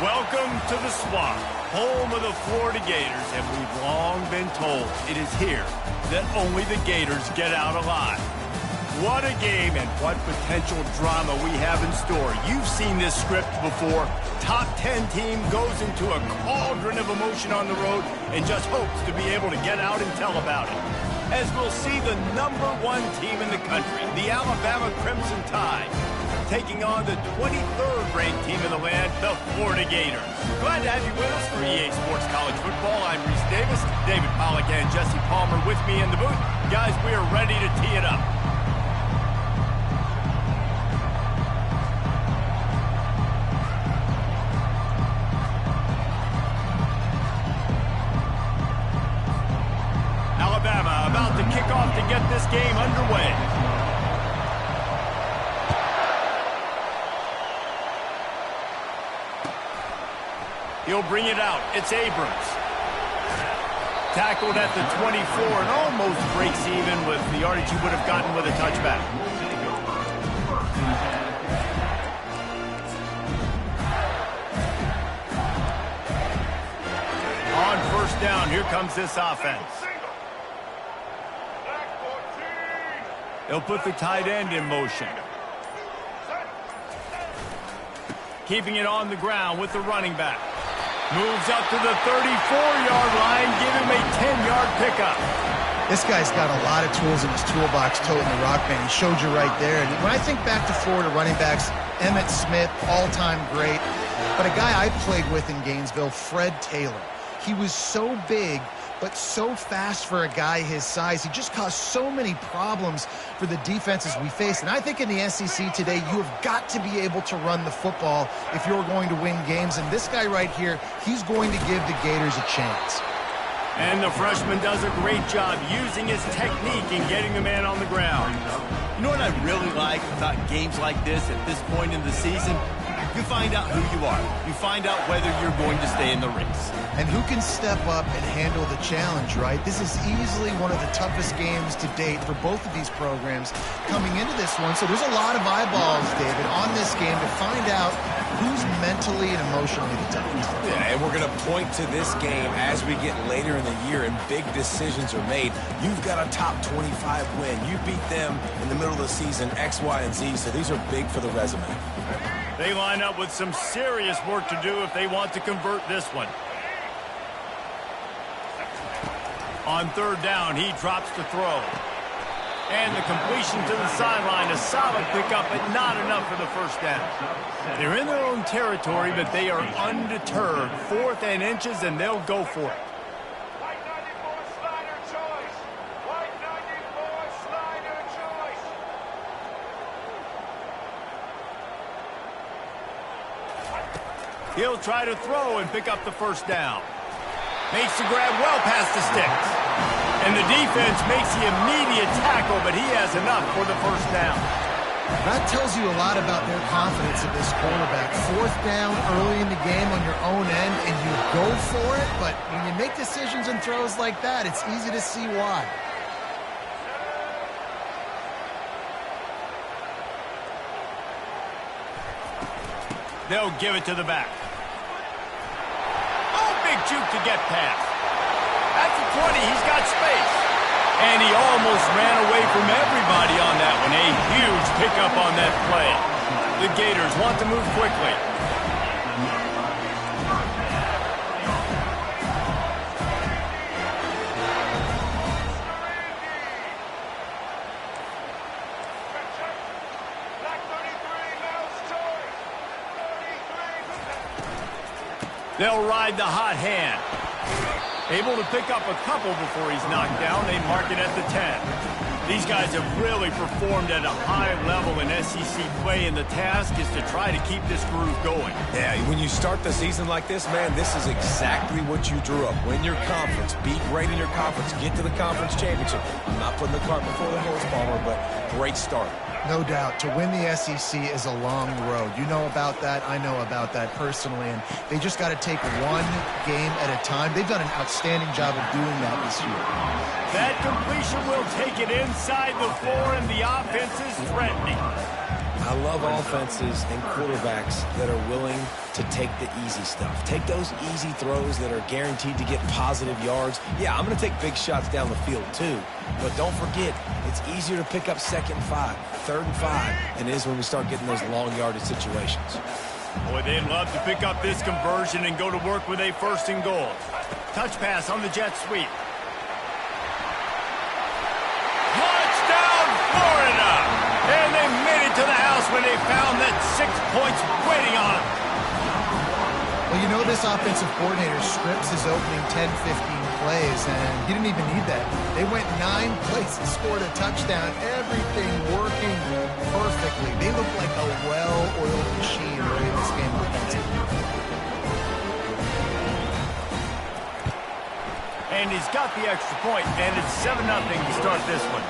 Welcome to the Swamp, home of the Florida Gators, and we've long been told it is here that only the Gators get out alive. What a game and what potential drama we have in store. You've seen this script before. Top 10 team goes into a cauldron of emotion on the road and just hopes to be able to get out and tell about it. As we'll see the #1 team in the country, the Alabama Crimson Tide, taking on the 23rd ranked team in the land, the Florida Gators. Glad to have you with us for EA Sports College Football. I'm Reese Davis, David Pollack and Jesse Palmer with me in the booth. Guys, we are ready to tee it up. Alabama about to kick off to get this game underway. He'll bring it out. It's Abrams. Tackled at the 24 and almost breaks even with the yardage he would have gotten with a touchback. On first down, here comes this offense. They'll put the tight end in motion. Keeping it on the ground with the running back. Moves up to the 34-yard line, give him a 10-yard pickup. This guy's got a lot of tools in his toolbox, toting the rock band. He showed you right there. And when I think back to Florida running backs, Emmitt Smith, all-time great. But a guy I played with in Gainesville, Fred Taylor. He was so big, but so fast for a guy his size. He just caused so many problems for the defenses we faced. And I think in the SEC today, you have got to be able to run the football if you're going to win games. And this guy right here, he's going to give the Gators a chance. And the freshman does a great job using his technique and getting the man on the ground. You know what I really like about games like this at this point in the season? You find out who you are. You find out whether you're going to stay in the race. And who can step up and handle the challenge, right? This is easily one of the toughest games to date for both of these programs coming into this one. So there's a lot of eyeballs, David, on this game to find out who's mentally and emotionally the toughest. Yeah, and we're going to point to this game as we get later in the year and big decisions are made. You've got a top 25 win. You beat them in the middle of the season, X, Y, and Z, so these are big for the resume. They line up with some serious work to do if they want to convert this one. On third down, he drops the throw. And the completion to the sideline, a solid pickup, but not enough for the first down. They're in their own territory, but they are undeterred. 4th and inches, and they'll go for it. He'll try to throw and pick up the first down. Makes the grab well past the sticks. And the defense makes the immediate tackle, but he has enough for the first down. That tells you a lot about their confidence of this quarterback. 4th down early in the game on your own end, and you go for it, but when you make decisions and throws like that, it's easy to see why. They'll give it to the back. Big juke to get past. At the 20, he's got space. And he almost ran away from everybody on that one. A huge pickup on that play. The Gators want to move quickly. They'll ride the hot hand. Able to pick up a couple before he's knocked down. They mark it at the 10. These guys have really performed at a high level in SEC play, and the task is to try to keep this groove going. Yeah, when you start the season like this, man, this is exactly what you drew up. Win your conference, be great in your conference, get to the conference championship. I'm not putting the cart before the horse, Palmer, but great start. No doubt. To win the SEC is a long road. You know about that. I know about that personally. And they just got to take one game at a time. They've done an outstanding job of doing that this year. That completion will take it inside the 4, and the offense is threatening. I love offenses and quarterbacks that are willing to take the easy stuff. Take those easy throws that are guaranteed to get positive yards. Yeah, I'm going to take big shots down the field too. But don't forget, it's easier to pick up 2nd and 5, 3rd and 5 than it is when we start getting those long yardage situations. Boy, they'd love to pick up this conversion and go to work with a 1st and goal. Touch pass on the jet sweep. Touchdown, Florida! And they made it to the house when they found that 6 points waiting on them. Well, you know this offensive coordinator scripts his opening 10, 15 plays, and he didn't even need that. They went 9 plays and scored a touchdown. Everything working perfectly. They look like a well-oiled machine early in this game offensively. And he's got the extra point, and it's 7-0 to start this one.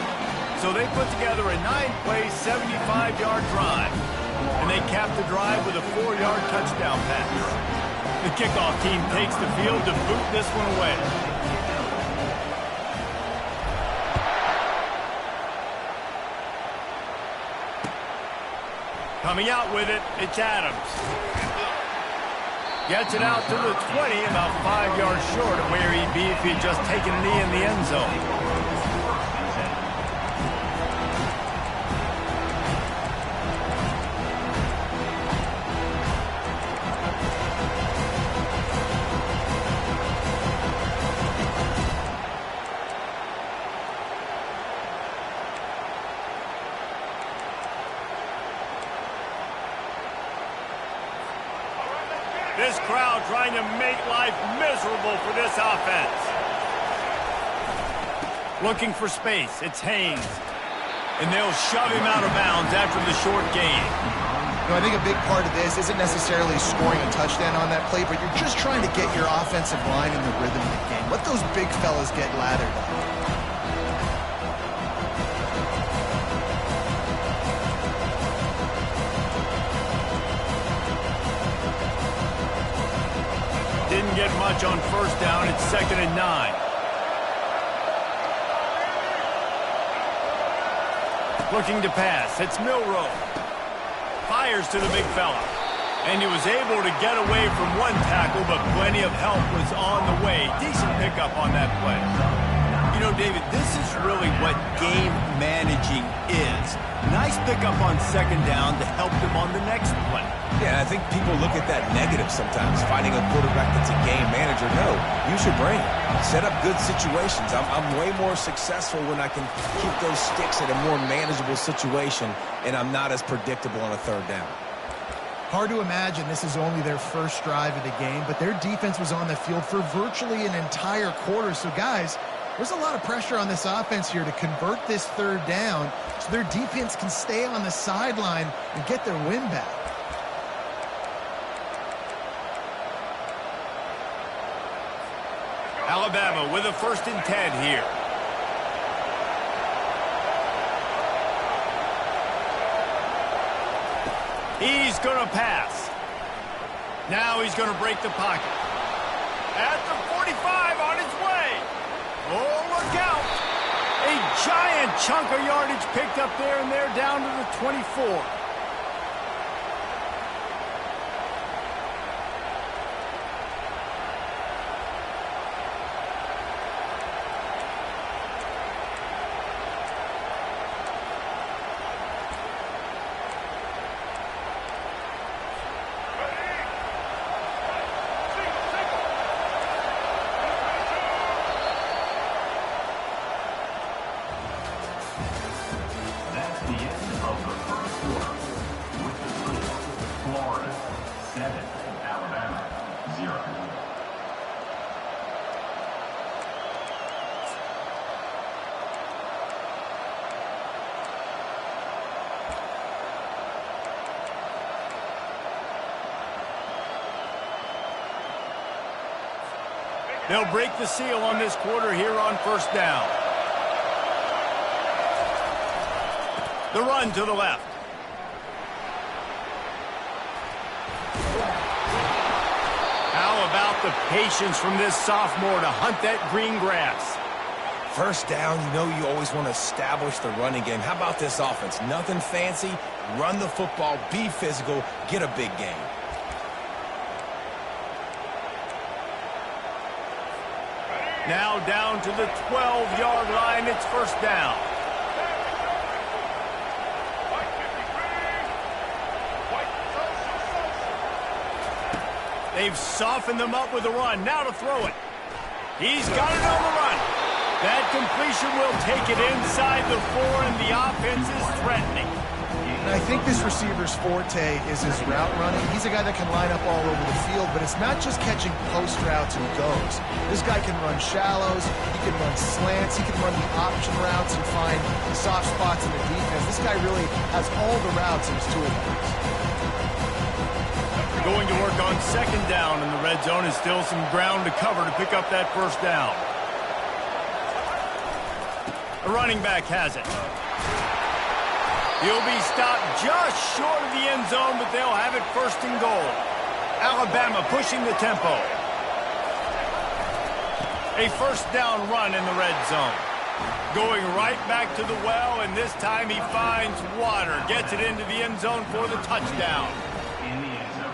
So they put together a 9-play, 75-yard drive. And they cap the drive with a 4-yard touchdown pass. The kickoff team takes the field to boot this one away. Coming out with it, it's Adams. Gets it out to the 20, about 5 yards short of where he'd be if he'd just taken a knee in the end zone. This crowd trying to make life miserable for this offense. Looking for space, it's Haynes. And they'll shove him out of bounds after the short gain. You know, I think a big part of this isn't necessarily scoring a touchdown on that play, but you're just trying to get your offensive line in the rhythm of the game. Let those big fellas get lathered up. Didn't get much on 1st down. It's 2nd and 9. Looking to pass. It's Milroe. Fires to the big fella. And he was able to get away from one tackle, but plenty of help was on the way. Decent pickup on that play. You know, David, this is really what game managing is. Nice pickup on 2nd down to help them on the next play. Yeah, I think people look at that negative sometimes, finding a quarterback that's a game manager. No, use your brain. Set up good situations. I'm way more successful when I can keep those sticks at a more manageable situation, and I'm not as predictable on a 3rd down. Hard to imagine this is only their first drive of the game, but their defense was on the field for virtually an entire quarter. So, guys, there's a lot of pressure on this offense here to convert this 3rd down so their defense can stay on the sideline and get their win back. Alabama with a 1st and 10 here. He's going to pass. Now he's going to break the pocket. At the 45 on his way. Oh, look out. A giant chunk of yardage picked up there, and they're down to the 24. They'll break the seal on this quarter here on 1st down. The run to the left. How about the patience from this sophomore to hunt that green grass? 1st down, you know you always want to establish the running game. How about this offense? Nothing fancy, Run the football, be physical, get a big gain. Now down to the 12-yard line. It's first down. They've softened them up with a run. Now to throw it. He's got it on the run. That completion will take it inside the 4, and the offense is threatening. And I think this receiver's forte is his route running. He's a guy that can line up all over the field, but it's not just catching post routes and goes. This guy can run shallows, he can run slants, he can run the option routes and find soft spots in the defense. This guy really has all the routes in his toolbox. Going to work on second down, and the red zone is still some ground to cover to pick up that first down. The running back has it. He'll be stopped just short of the end zone, but they'll have it first and goal. Alabama pushing the tempo. A first down run in the red zone. Going right back to the well, and this time he finds water. Gets it into the end zone for the touchdown.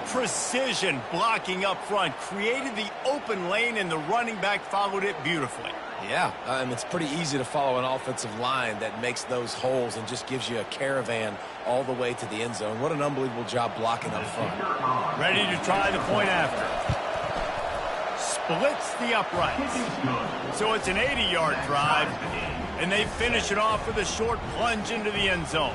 Precision blocking up front. Created the open lane, and the running back followed it beautifully. Yeah, it's pretty easy to follow an offensive line that makes those holes and just gives you a caravan all the way to the end zone. What an unbelievable job blocking up front. Ready to try the point after. Splits the uprights. So it's an 80-yard drive, and they finish it off with a short plunge into the end zone.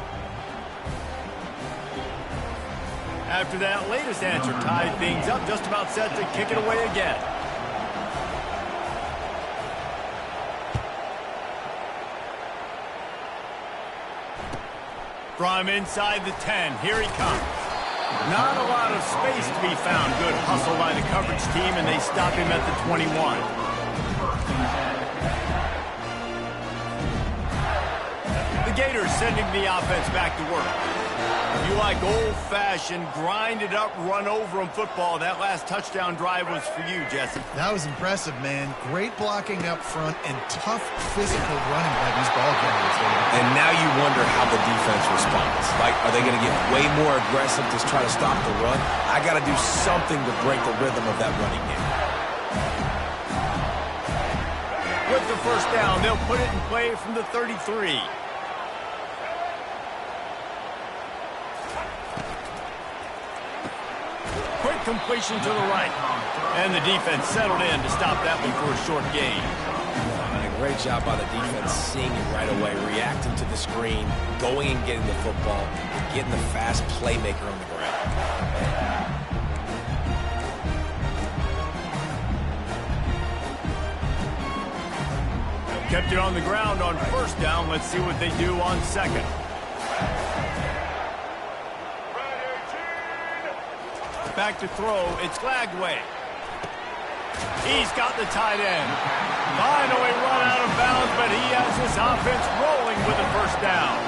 After that latest answer tied things up, just about set to kick it away again. From inside the 10, here he comes. Not a lot of space to be found. Good hustle by the coverage team, and they stop him at the 21. The Gators sending the offense back to work. If you like old-fashioned, grinded-up, run-over-'em football, that last touchdown drive was for you, Jesse. That was impressive, man. Great blocking up front and tough physical running by these ball carriers. And now you wonder how the defense responds. Like, are they going to get way more aggressive to try to stop the run? I got to do something to break the rhythm of that running game. With the first down, they'll put it in play from the 33. Quick completion to the right. And the defense settled in to stop that one for a short gain. And a great job by the defense seeing it right away, reacting to the screen, going and getting the football, getting the fast playmaker on the ground. Kept it on the ground on first down. Let's see what they do on second. Back to throw. It's Glagway. He's got the tight end. Finally run out of bounds, but he has his offense rolling with a first down.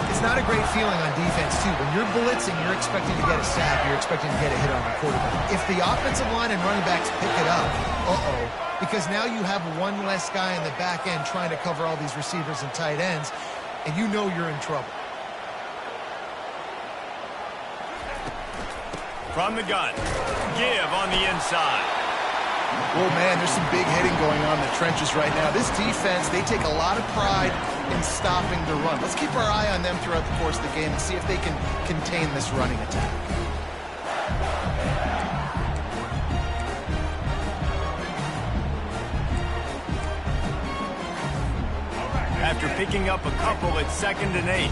It's not a great feeling on defense, too. When you're blitzing, you're expecting to get a sack. You're expecting to get a hit on the quarterback. If the offensive line and running backs pick it up, because now you have one less guy in the back end trying to cover all these receivers and tight ends, and you know you're in trouble. From the gun, give on the inside. Oh, man, there's some big hitting going on in the trenches right now. This defense, they take a lot of pride in stopping the run. Let's keep our eye on them throughout the course of the game and see if they can contain this running attack. After picking up a couple, it's 2nd and 8.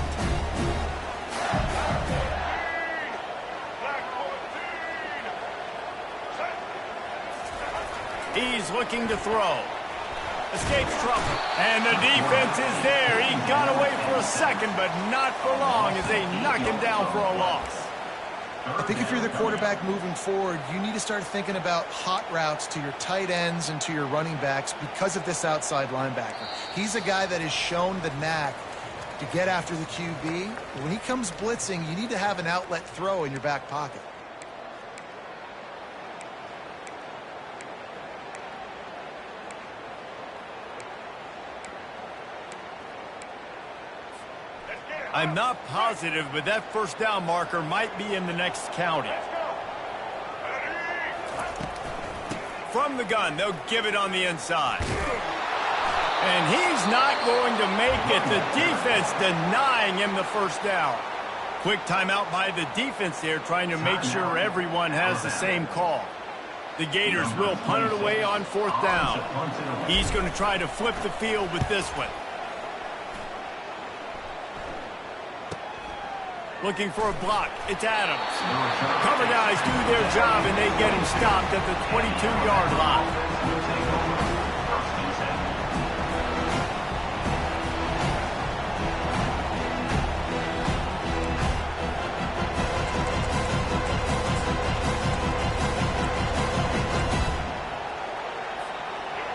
He's looking to throw. Escapes trouble. And the defense is there. He got away for a second, but not for long as they knock him down for a loss. I think if you're the quarterback moving forward, you need to start thinking about hot routes to your tight ends and to your running backs because of this outside linebacker. He's a guy that has shown the knack to get after the QB. When he comes blitzing, you need to have an outlet throw in your back pocket. I'm not positive, but that first down marker might be in the next county. From the gun, they'll give it on the inside. And he's not going to make it. The defense denying him the first down. Quick timeout by the defense there, trying to make sure everyone has the same call. The Gators will punt it away on fourth down. He's going to try to flip the field with this one. Looking for a block. It's Adams. Cover guys do their job, and they get him stopped at the 22-yard line.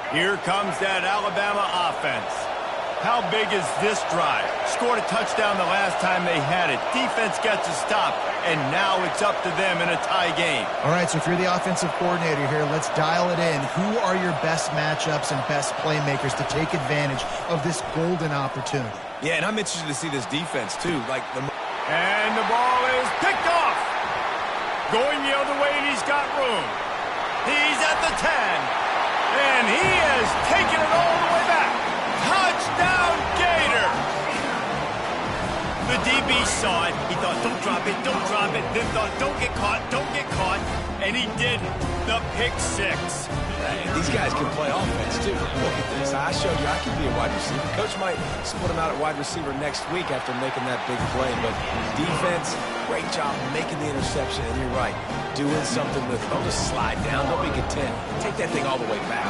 Here comes that Alabama offense. How big is this drive? Scored a touchdown the last time they had it. Defense gets a stop, and now it's up to them in a tie game. All right, so if you're the offensive coordinator here, let's dial it in. Who are your best matchups and best playmakers to take advantage of this golden opportunity? Yeah, and I'm interested to see this defense, too. And the ball is picked off. Going the other way, and he's got room. He's at the 10. And he has taken it all the way back. Touchdown, Gator! The DB saw it. He thought, don't drop it, don't drop it. Then thought, don't get caught, don't get caught. And he did the pick six. These guys can play offense, too. Look at this. I showed you I can be a wide receiver. Coach might split him out at wide receiver next week after making that big play. But defense, great job making the interception. And you're right, doing something with it. Don't just slide down. Don't be content. Take that thing all the way back.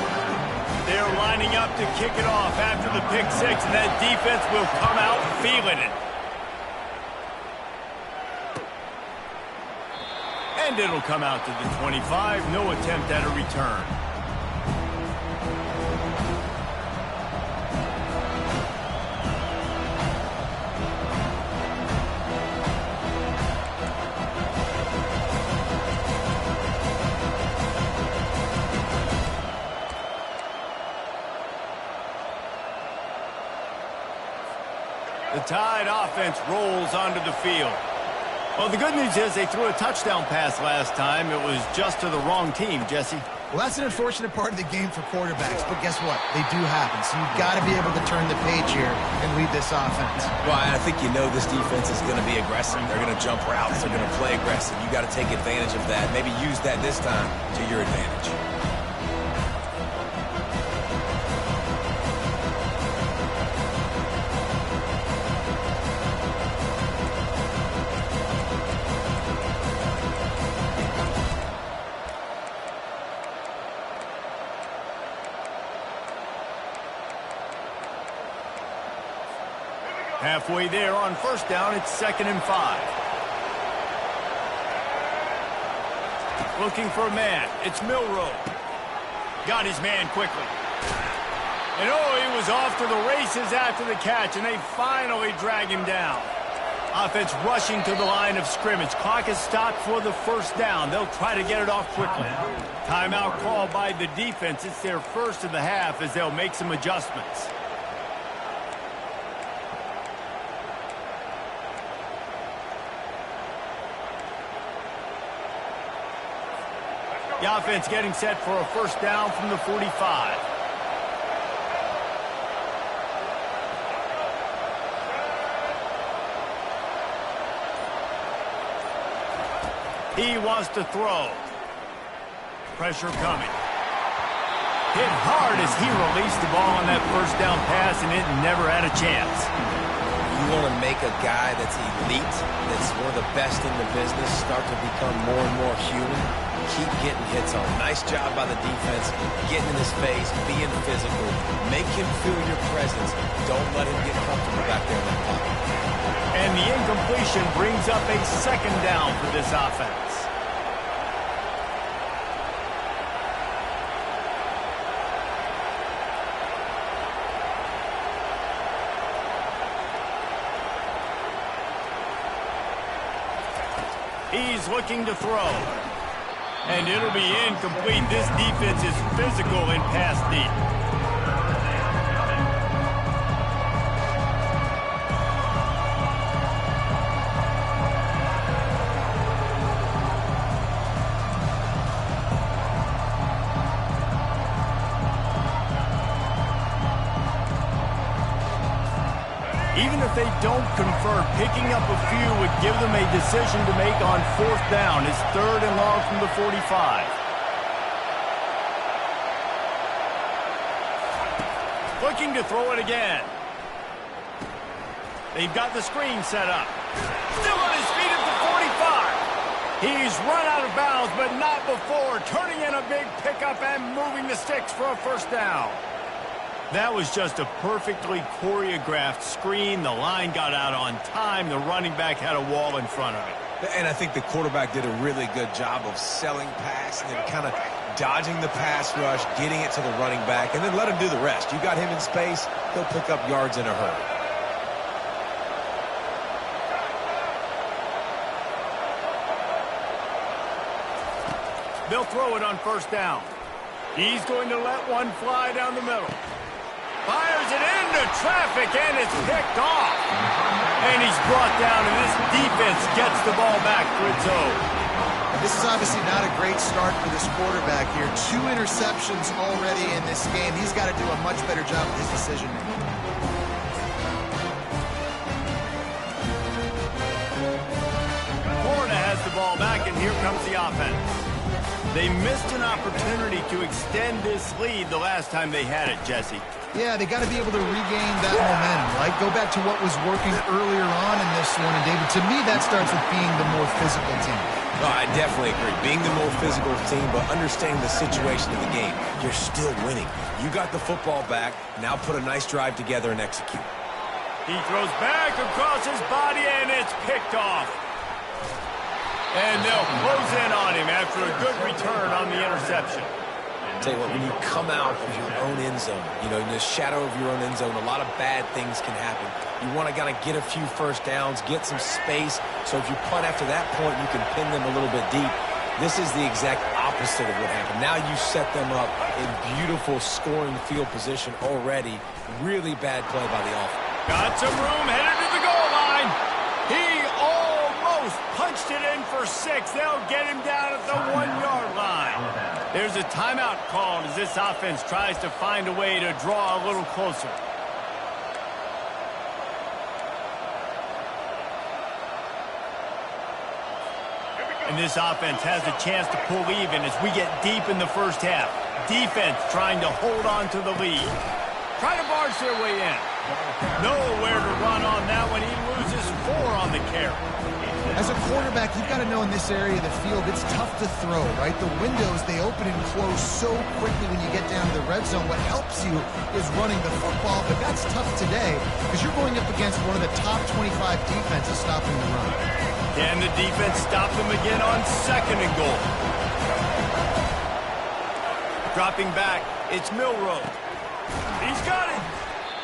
They're lining up to kick it off after the pick six, and that defense will come out feeling it. And it'll come out to the 25. No attempt at a return. The Tide offense rolls onto the field. Well, the good news is they threw a touchdown pass last time. It was just to the wrong team, Jesse. Well, that's an unfortunate part of the game for quarterbacks, but guess what? They do happen, so you've got to be able to turn the page here and lead this offense. Well, I think you know this defense is going to be aggressive. They're going to jump routes. They're going to play aggressive. You got to take advantage of that. Maybe use that this time to your advantage. Halfway there on first down, it's 2nd and 5. Looking for a man. It's Milroe. Got his man quickly. And he was off to the races after the catch, and they finally drag him down. Offense rushing to the line of scrimmage. Clock is stopped for the first down. They'll try to get it off quickly. Timeout called by the defense. It's their first of the half as they'll make some adjustments. The offense getting set for a first down from the 45. He wants to throw. Pressure coming. Hit hard as he released the ball on that first down pass, and it never had a chance. You want to make a guy that's elite, that's one of the best in the business, start to become more and more human. Keep getting hits on. Nice job by the defense, getting in his face, being physical. Make him feel your presence. Don't let him get comfortable back there in that pocket. And the incompletion brings up a second down for this offense. He's looking to throw. And it'll be incomplete. This defense is physical in pass deep. Even if they don't convert, picking up a few would give them a decision to make on 4th down. It's 3rd and long from the 45. Looking to throw it again. They've got the screen set up. Still on his feet at the 45. He's run out of bounds, but not before. Turning in a big pickup and moving the sticks for a 1st down. That was just a perfectly choreographed screen. The line got out on time. The running back had a wall in front of it. And I think the quarterback did a really good job of selling pass and then kind of dodging the pass rush, getting it to the running back, and then let him do the rest. You got him in space, he'll pick up yards in a hurry. They'll throw it on 1st down. He's going to let one fly down the middle. Fires it into traffic, and it's picked off. And he's brought down, and this defense gets the ball back for its own. This is obviously not a great start for this quarterback here. 2 interceptions already in this game. He's got to do a much better job with his decision-making. Florida has the ball back, and here comes the offense. They missed an opportunity to extend this lead the last time they had it, Jesse. Yeah, they got to be able to regain that momentum, right? Go back to what was working earlier on in this one. And, David, to me, that starts with being the more physical team. No, I definitely agree. Being the more physical team, but understanding the situation of the game. You're still winning. You got the football back. Now put a nice drive together and execute. He throws back across his body, and it's picked off. And they'll close in on him after a good return on the interception. Tell you what, when you come out of your own end zone, you know, in the shadow of your own end zone, a lot of bad things can happen. You want to kind of get a few 1st downs, get some space, so if you punt after that point, you can pin them a little bit deep. This is the exact opposite of what happened. Now you set them up in beautiful scoring field position already. Really bad play by the offense. Got some room, headed to the goal line. He almost punched it in for 6. They'll get him down at the 1-yard line. There's a timeout called as this offense tries to find a way to draw a little closer. And this offense has a chance to pull even as we get deep in the 1st half. Defense trying to hold on to the lead. Try to barge their way in. Nowhere to run on that one. He loses 4 on the carry. As a quarterback, you've got to know in this area of the field, it's tough to throw, right? The windows, they open and close so quickly when you get down to the red zone. What helps you is running the football, but that's tough today because you're going up against one of the top 25 defenses stopping the run. Can the defense stop them again on 2nd and goal? Dropping back, it's Milroe. He's got it.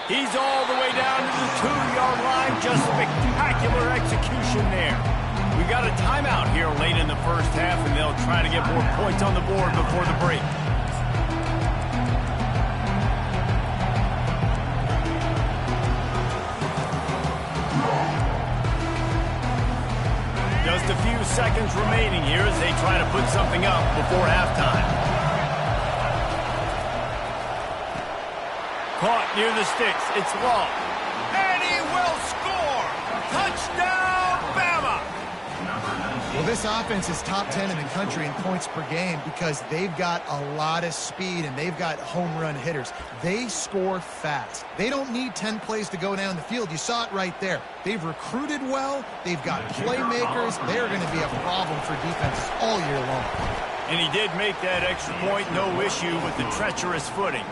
He's all the way down to the 2-yard line. Just spectacular execution there. We've got a timeout here late in the 1st half, and they'll try to get more points on the board before the break. Just a few seconds remaining here as they try to put something up before halftime. Caught near the sticks. It's long. And he will score! Touchdown, Bama! Well, this offense is top 10 in the country in points per game because they've got a lot of speed and they've got home run hitters. They score fast. They don't need 10 plays to go down the field. You saw it right there. They've recruited well. They've got playmakers. They're going to be a problem for defenses all year long. And he did make that extra point. No issue with the treacherous footing.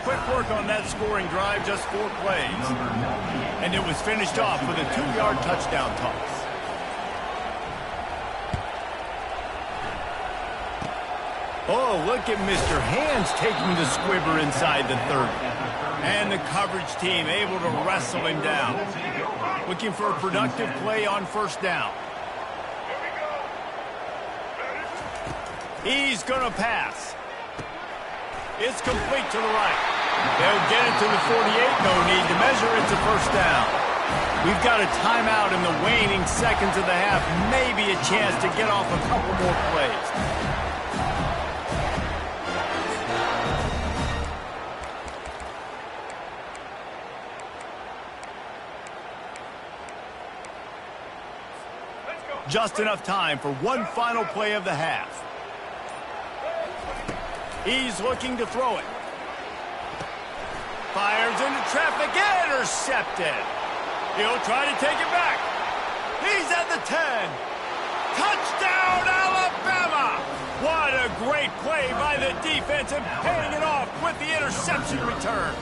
Quick work on that scoring drive, just 4 plays. And it was finished off with a 2-yard touchdown toss. Oh, look at Mr. Hands taking the squibber inside the 30. And the coverage team able to wrestle him down. Looking for a productive play on 1st down. He's going to pass. It's complete to the right. They'll get it to the 48. No need to measure. It's a 1st down. We've got a timeout in the waning seconds of the half. Maybe a chance to get off a couple more plays. Just enough time for one final play of the half. He's looking to throw it. Fires into traffic, intercepted. He'll try to take it back. He's at the 10. Touchdown, Alabama! What a great play by the defense and paying it off with the interception return.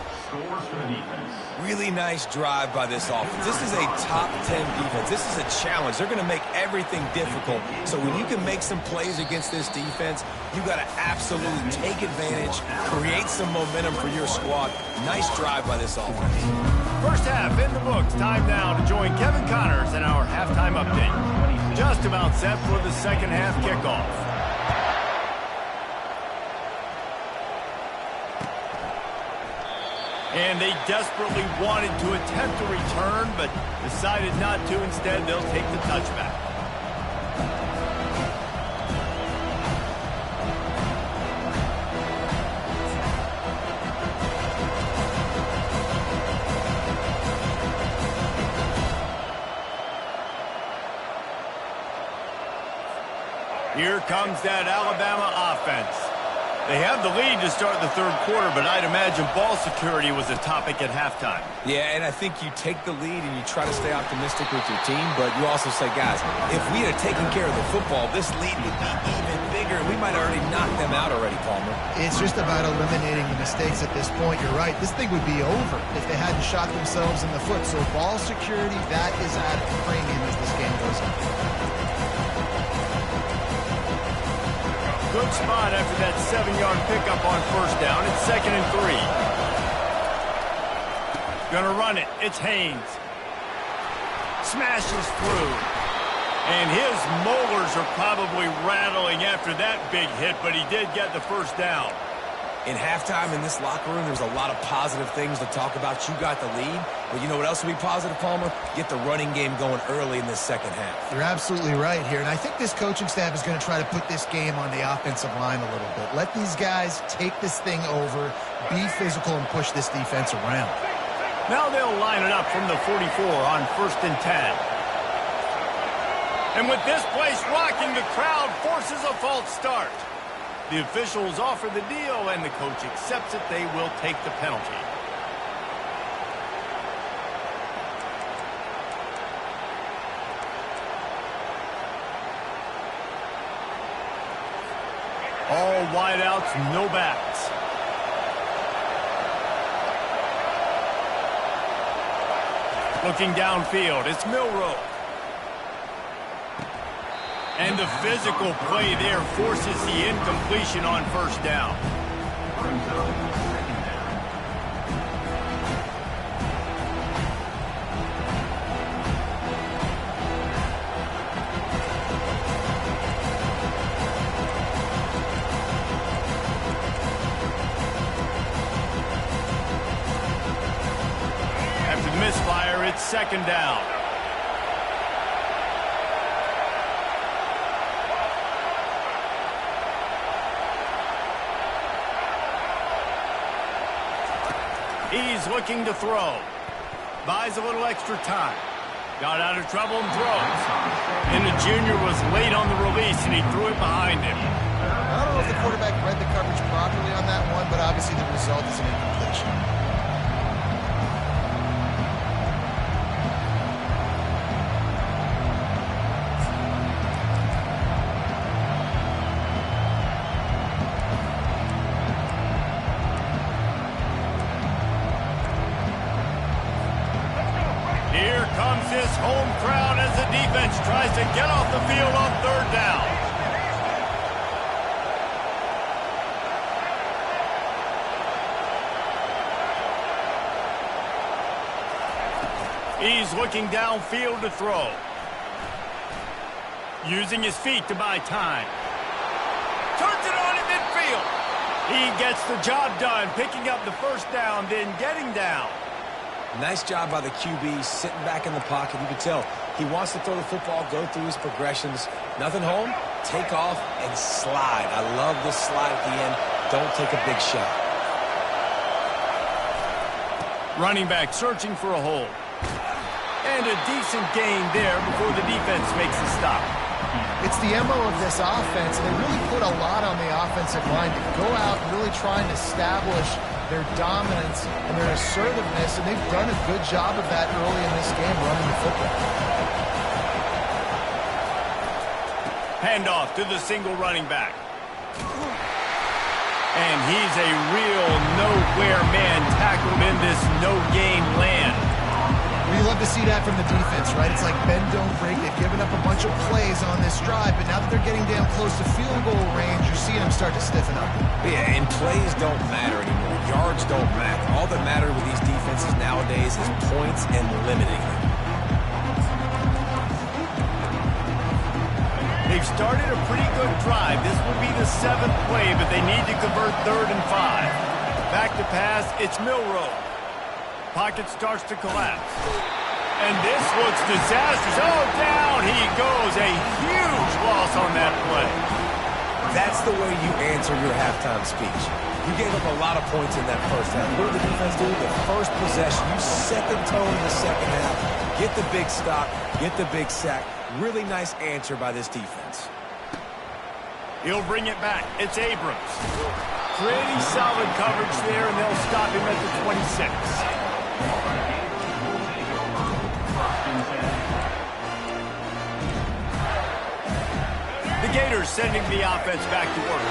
Really nice drive by this offense. This is a top 10 defense. This is a challenge. They're going to make everything difficult. So when you can make some plays against this defense, you got to absolutely take advantage, create some momentum for your squad. Nice drive by this offense. First half in the books. Time now to join Kevin Connors in our halftime update. Just about set for the second half kickoff. And they desperately wanted to attempt a return, but decided not to. Instead, they'll take the touchback. Here comes that Alabama offense. They have the lead to start the third quarter, but I'd imagine ball security was a topic at halftime. Yeah, and I think you take the lead and you try to stay optimistic with your team, but you also say, guys, if we had taken care of the football, this lead would be even bigger. We might have already knocked them out already, Palmer. It's just about eliminating the mistakes at this point. You're right. This thing would be over if they hadn't shot themselves in the foot. So ball security, that is at a premium as this game goes on. Good spot after that 7-yard pickup on first down. It's 2nd and 3. Gonna run it. It's Haynes. Smashes through. And his molars are probably rattling after that big hit, but he did get the first down. In halftime in this locker room, there's a lot of positive things to talk about. You got the lead, but you know what else will be positive, Palmer? Get the running game going early in this second half. You're absolutely right here, and I think this coaching staff is going to try to put this game on the offensive line a little bit. Let these guys take this thing over, be physical, and push this defense around. Now they'll line it up from the 44 on 1st and 10. And with this place rocking, the crowd forces a false start. The officials offer the deal, and the coach accepts it. They will take the penalty. All wideouts, no backs. Looking downfield, it's Milroe. And the physical play there forces the incompletion on first down. After the misfire, it's 2nd down. He's looking to throw. Buys a little extra time. Got out of trouble and throws. And the junior was late on the release, and he threw it behind him. I don't know if the quarterback read the coverage properly on that one, but obviously the result is an incompletion. This home crowd as the defense tries to get off the field on 3rd down. He's looking downfield to throw. Using his feet to buy time. Turns it on at midfield. He gets the job done, picking up the first down, then getting down. Nice job by the QB, sitting back in the pocket. You can tell he wants to throw the football, go through his progressions. Nothing home, take off, and slide. I love this slide at the end. Don't take a big shot. Running back searching for a hole. And a decent gain there before the defense makes a stop. It's the MO of this offense. They really put a lot on the offensive line to go out and really try and establish their dominance and their assertiveness, and they've done a good job of that early in this game running the football. Handoff to the single running back. And he's a real nowhere man tackled in this no-gain land. We love to see that from the defense, right? It's like bend, don't break. They've given up a bunch of plays on this drive, but now that they're getting damn close to field goal range, you're seeing them start to stiffen up. Yeah, and plays don't matter anymore. Yards don't matter. All that matters with these defenses nowadays is points and limiting them. They've started a pretty good drive. This will be the 7th play, but they need to convert 3rd and 5. Back to pass, it's Milroe. Pocket starts to collapse. And this looks disastrous. Oh, down he goes. A huge loss on that play. That's the way you answer your halftime speech. You gave up a lot of points in that first half. What did the defense do? The first possession, you set the tone in the second half. Get the big stop, get the big sack. Really nice answer by this defense. He'll bring it back. It's Abrams. Pretty solid coverage there, and they'll stop him at the 26. The Gators sending the offense back to work.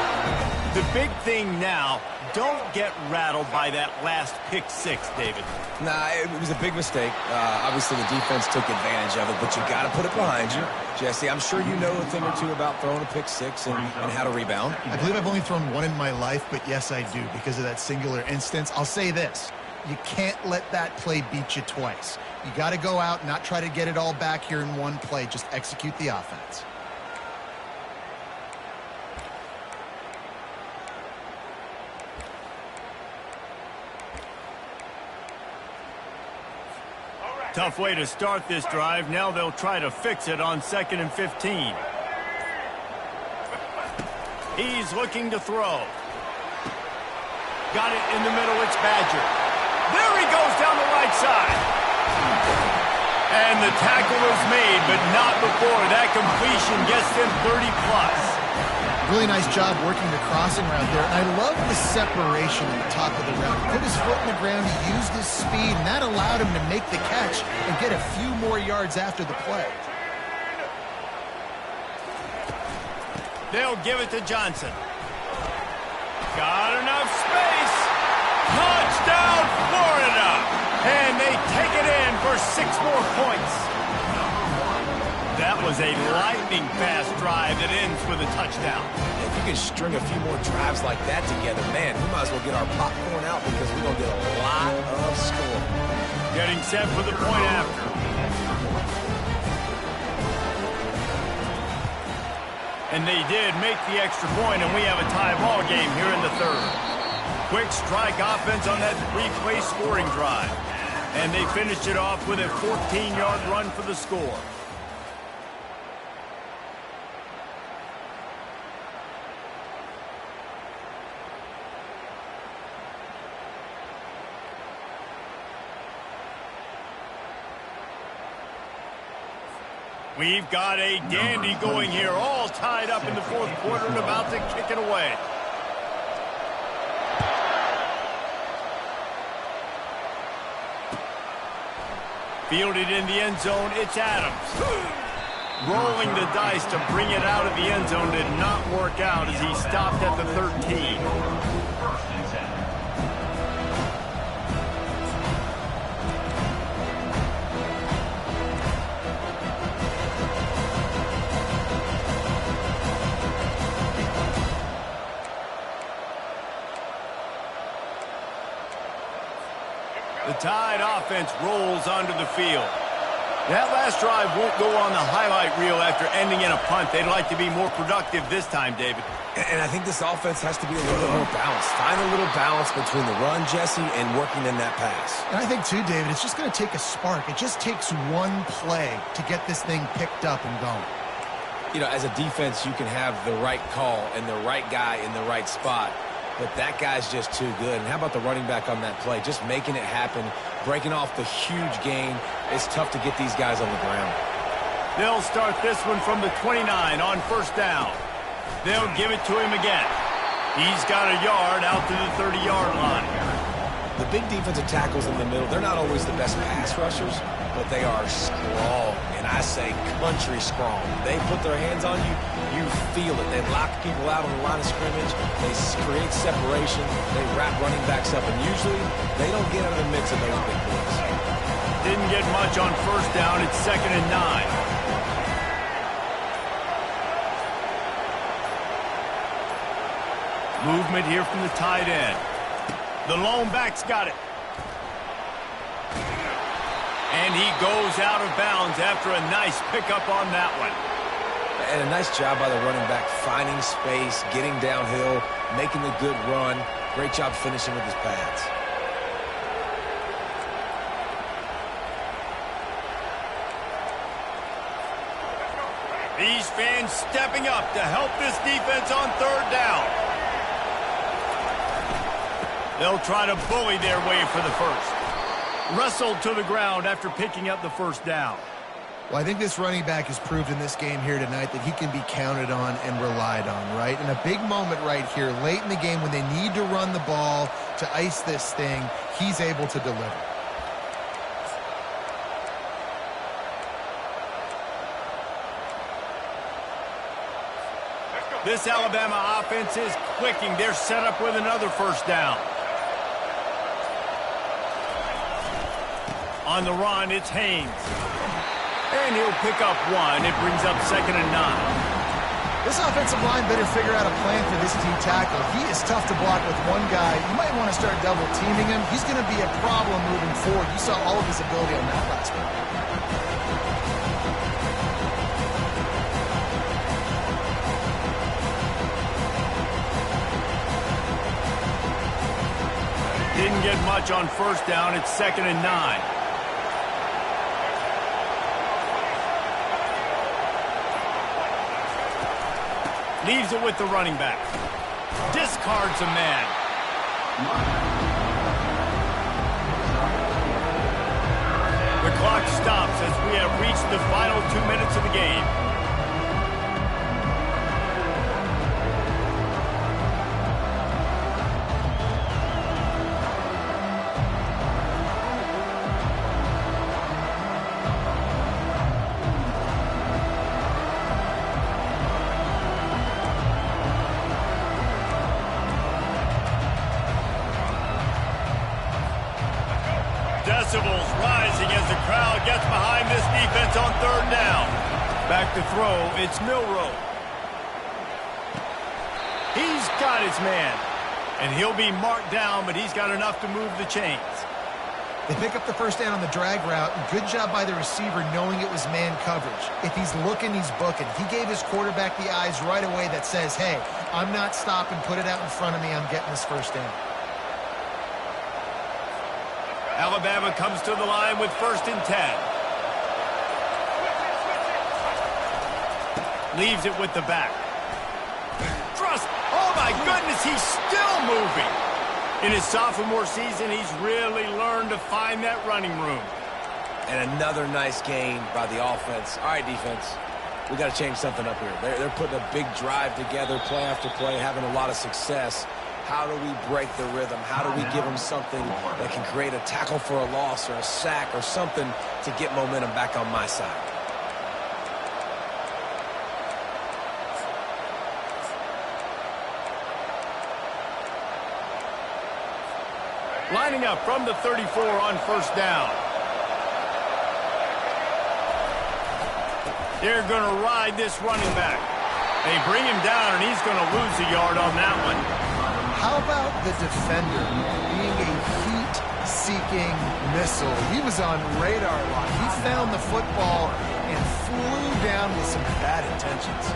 The big thing now, don't get rattled by that last pick 6, David. Nah, it was a big mistake. Obviously, the defense took advantage of it, but you got to put it behind you. Jesse, I'm sure you know a thing or two about throwing a pick 6 and how to rebound. I believe I've only thrown one in my life, but yes, I do because of that singular instance. I'll say this. You can't let that play beat you twice. You got to go out and not try to get it all back here in one play. Just execute the offense. Tough way to start this drive. Now they'll try to fix it on 2nd and 15. He's looking to throw. Got it in the middle. It's Badger. There he goes down the right side. And the tackle is made, but not before. That completion gets them 30+. Really nice job working the crossing route there. And I love the separation at the top of the route. He put his foot in the ground, he used his speed, and that allowed him to make the catch and get a few more yards after the play. They'll give it to Johnson. Got enough space. Touchdown, Florida. And they take it in for 6 more points. That was a lightning-fast drive that ends with a touchdown. If you can string a few more drives like that together, man, we might as well get our popcorn out because we're going to get a lot of score. Getting set for the point after. And they did make the extra point, and we have a tie ball game here in the 3rd. Quick strike offense on that 3-play scoring drive. And they finished it off with a 14-yard run for the score. We've got a dandy going here, all tied up in the 4th quarter and about to kick it away. Fielded in the end zone, it's Adams. Rolling the dice to bring it out of the end zone did not work out as he stopped at the 13. The Tide offense rolls onto the field. That last drive won't go on the highlight reel after ending in a punt. They'd like to be more productive this time, David. And I think this offense has to be a little bit more balanced. Find a little balance between the run, Jesse, and working in that pass. And I think, too, David, it's just going to take a spark. It just takes one play to get this thing picked up and going. You know, as a defense, you can have the right call and the right guy in the right spot. But that guy's just too good. And how about the running back on that play? Just making it happen, breaking off the huge gain. It's tough to get these guys on the ground. They'll start this one from the 29 on first down. They'll give it to him again. He's got a yard out to the 30-yard line. The big defensive tackles in the middle, they're not always the best pass rushers, but they are strong, and I say country strong. They put their hands on you, you feel it. They lock people out on the line of scrimmage. They create separation. They wrap running backs up, and usually they don't get out of the mix of those big boys. Didn't get much on first down. It's 2nd and 9. Movement here from the tight end. The lone back's got it. And he goes out of bounds after a nice pickup on that one. And a nice job by the running back, finding space, getting downhill, making the good run. Great job finishing with his pads. These fans stepping up to help this defense on third down. They'll try to bully their way for the first. Wrestled to the ground after picking up the first down. Well, I think this running back has proved in this game here tonight that he can be counted on and relied on, right? In a big moment right here, late in the game when they need to run the ball to ice this thing, he's able to deliver. This Alabama offense is clicking. They're set up with another first down. On the run, it's Haynes. And he'll pick up one. It brings up 2nd and 9. This offensive line better figure out a plan for this D tackle. He is tough to block with one guy. You might want to start double teaming him. He's going to be a problem moving forward. You saw all of his ability on that last one. Didn't get much on first down. It's 2nd and 9. Leaves it with the running back. Discards a man. The clock stops as we have reached the final 2 minutes of the game. Decibels rising as the crowd gets behind this defense on third down. Back to throw, it's Milroe. He's got his man. And he'll be marked down, but he's got enough to move the chains. They pick up the first down on the drag route. Good job by the receiver knowing it was man coverage. If he's looking, he's booking. He gave his quarterback the eyes right away that says, hey, I'm not stopping, put it out in front of me, I'm getting this first down. Alabama comes to the line with 1st and 10. Leaves it with the back. Thrust. Oh, my goodness, he's still moving. In his sophomore season, he's really learned to find that running room. And another nice gain by the offense. All right, defense, we got to change something up here. They're putting a big drive together, play after play, having a lot of success. How do we break the rhythm? How do we give them something that can create a tackle for a loss or a sack or something to get momentum back on my side? Lining up from the 34 on first down. They're going to ride this running back. They bring him down, and he's going to lose a yard on that one. How about the defender being a heat-seeking missile? He was on radar lock. He found the football and flew down with some bad intentions.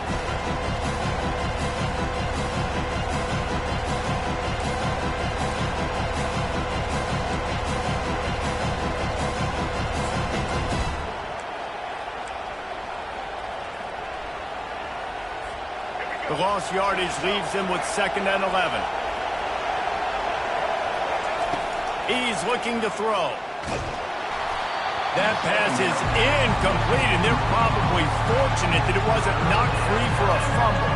The lost yardage leaves him with 2nd and 11. He's looking to throw. That pass is incomplete, and they're probably fortunate that it wasn't knocked free for a fumble.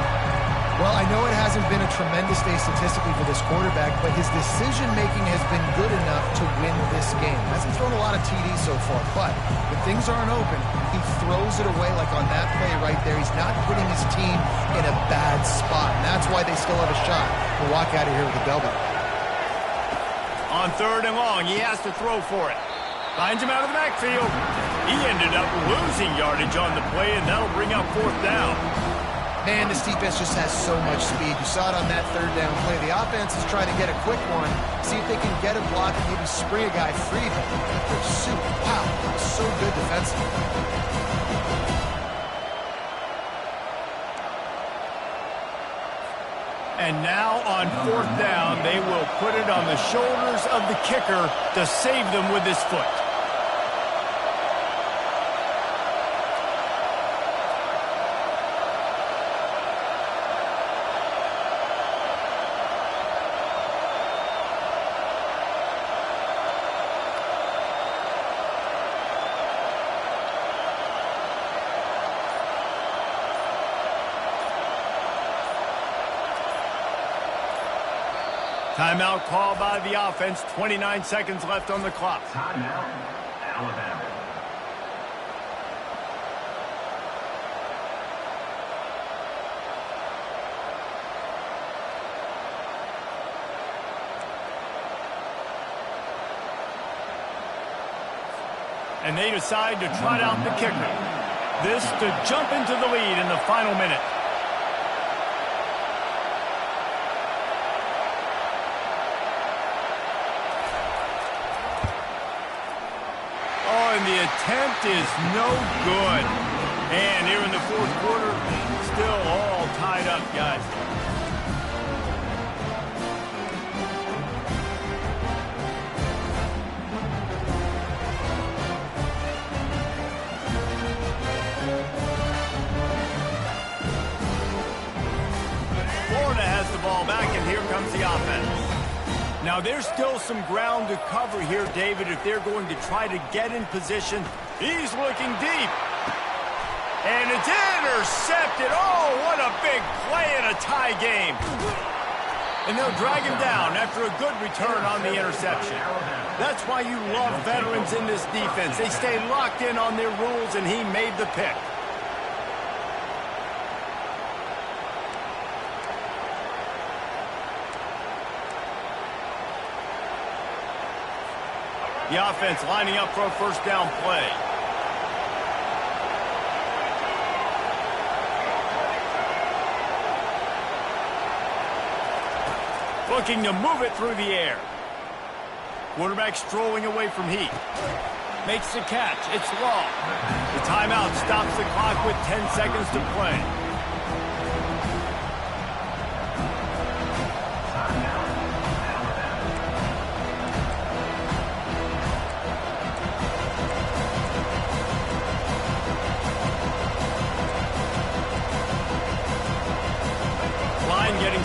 Well, I know it hasn't been a tremendous day statistically for this quarterback, but his decision-making has been good enough to win this game. Hasn't thrown a lot of TDs so far, but when things aren't open, he throws it away like on that play right there. He's not putting his team in a bad spot, and that's why they still have a shot to walk out of here with a W. On 3rd and long, he has to throw for it. Finds him out of the backfield. He ended up losing yardage on the play, and that'll bring up 4th down. Man, this defense just has so much speed. You saw it on that 3rd down play. The offense is trying to get a quick one, see if they can get a block and maybe spring a guy free. Pursuit, wow, so good defensively. And now on 4th down, they will put it on the shoulders of the kicker to save them with his foot. Timeout called by the offense. 29 seconds left on the clock. Timeout, Alabama. And they decide to trot out the kicker. This to jump into the lead in the final minute. And the attempt is no good. And here in the 4th quarter, still all tied up, guys. Florida has the ball back, and here comes the offense. Now, there's still some ground to cover here, David, if they're going to try to get in position. He's looking deep. And it's intercepted. Oh, what a big play in a tie game. And they'll drag him down after a good return on the interception. That's why you love veterans in this defense. They stay locked in on their rules, and he made the pick. The offense lining up for a 1st down play. Looking to move it through the air. Quarterback strolling away from heat. Makes the catch. It's long. The timeout stops the clock with 10 seconds to play.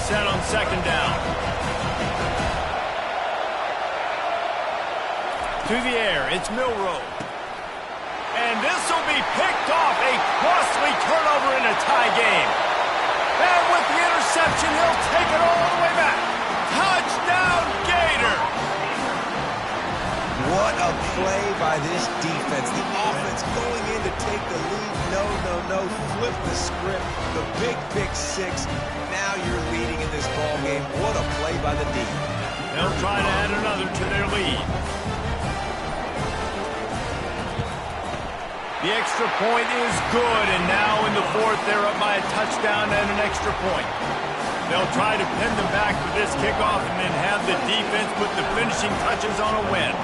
Set on 2nd down. To the air, it's Milroe. And this will be picked off. A costly turnover in a tie game. And with the interception, he'll take it all the way back. Touchdown, Gator! What a play by this defense. The offense going in to take the lead. No. Flip the script. The big pick 6. Now you're leading in this ball game. What a play by the D. They'll try to add another to their lead. The extra point is good, and now in the 4th, they're up by a touchdown and an extra point. They'll try to pin them back for this kickoff and then have the defense put the finishing touches on a win.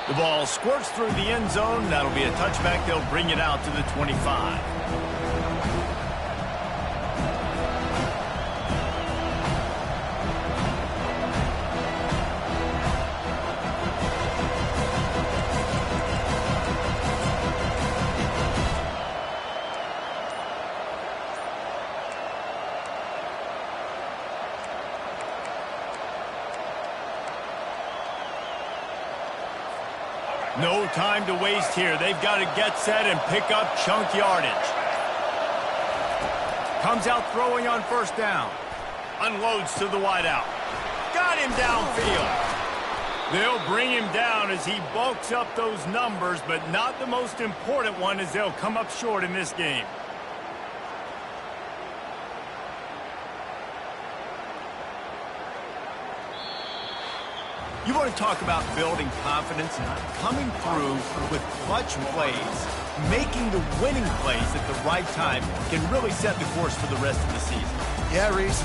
The ball squirts through the end zone. That'll be a touchback. They'll bring it out to the 25. No time to waste here. They've got to get set and pick up chunk yardage. Comes out throwing on first down. Unloads to the wideout. Got him downfield. They'll bring him down as he bulks up those numbers, but not the most important one as they'll come up short in this game. You want to talk about building confidence, coming through with clutch plays, making the winning plays at the right time can really set the course for the rest of the season. Yeah, Reese,